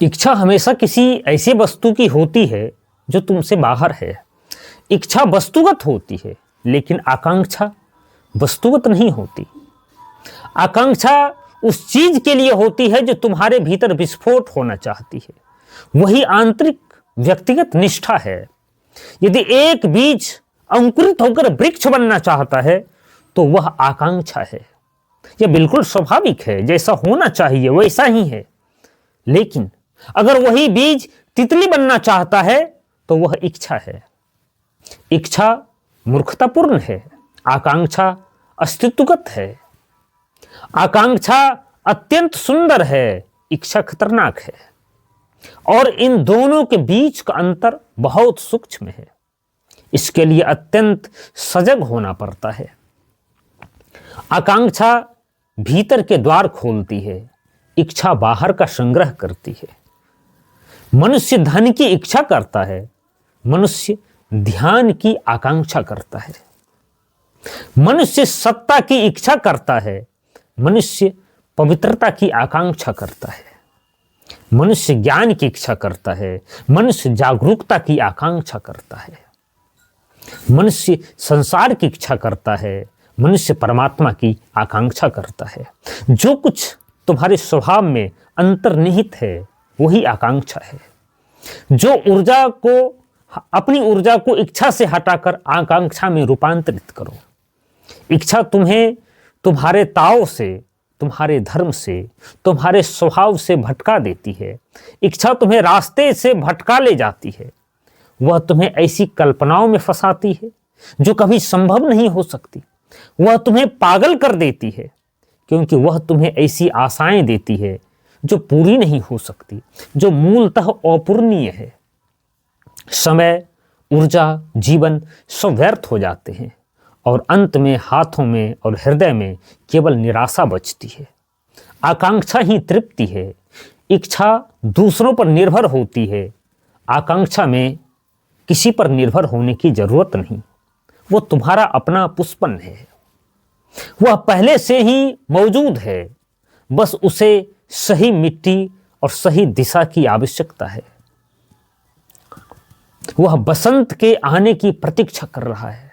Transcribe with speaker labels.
Speaker 1: इच्छा हमेशा किसी ऐसी वस्तु की होती है जो तुमसे बाहर है। इच्छा वस्तुगत होती है, लेकिन आकांक्षा वस्तुगत नहीं होती। आकांक्षा उस चीज के लिए होती है जो तुम्हारे भीतर विस्फोट होना चाहती है। वही आंतरिक व्यक्तिगत निष्ठा है। यदि एक बीज अंकुरित होकर वृक्ष बनना चाहता है तो वह आकांक्षा है। यह बिल्कुल स्वाभाविक है, जैसा होना चाहिए वैसा ही है। लेकिन अगर वही बीज तितली बनना चाहता है तो वह इच्छा है। इच्छा मूर्खतापूर्ण है, आकांक्षा अस्तित्वगत है। आकांक्षा अत्यंत सुंदर है, इच्छा खतरनाक है। और इन दोनों के बीच का अंतर बहुत सूक्ष्म है। इसके लिए अत्यंत सजग होना पड़ता है। आकांक्षा भीतर के द्वार खोलती है, इच्छा बाहर का संग्रह करती है। मनुष्य धन की इच्छा करता है, मनुष्य ध्यान की आकांक्षा करता है। मनुष्य सत्ता की इच्छा करता है, मनुष्य पवित्रता की आकांक्षा करता है। मनुष्य ज्ञान की इच्छा करता है, मनुष्य जागरूकता की आकांक्षा करता है। मनुष्य संसार की इच्छा करता है, मनुष्य परमात्मा की आकांक्षा करता है। जो कुछ तुम्हारे स्वभाव में अंतर्निहित है वही आकांक्षा है। जो ऊर्जा को अपनी ऊर्जा को इच्छा से हटाकर आकांक्षा में रूपांतरित करो। इच्छा तुम्हें तुम्हारे ताव से, तुम्हारे धर्म से, तुम्हारे स्वभाव से भटका देती है। इच्छा तुम्हें रास्ते से भटका ले जाती है। वह तुम्हें ऐसी कल्पनाओं में फंसाती है जो कभी संभव नहीं हो सकती। वह तुम्हें पागल कर देती है, क्योंकि वह तुम्हें ऐसी आशाएं देती है जो पूरी नहीं हो सकती, जो मूलतः अपूर्णीय है। समय, ऊर्जा, जीवन सब व्यर्थ हो जाते हैं और अंत में हाथों में और हृदय में केवल निराशा बचती है। आकांक्षा ही तृप्ति है। इच्छा दूसरों पर निर्भर होती है, आकांक्षा में किसी पर निर्भर होने की जरूरत नहीं। वो तुम्हारा अपना पुष्पन है, वह पहले से ही मौजूद है। बस उसे सही मिट्टी और सही दिशा की आवश्यकता है। वह बसंत के आने की प्रतीक्षा कर रहा है।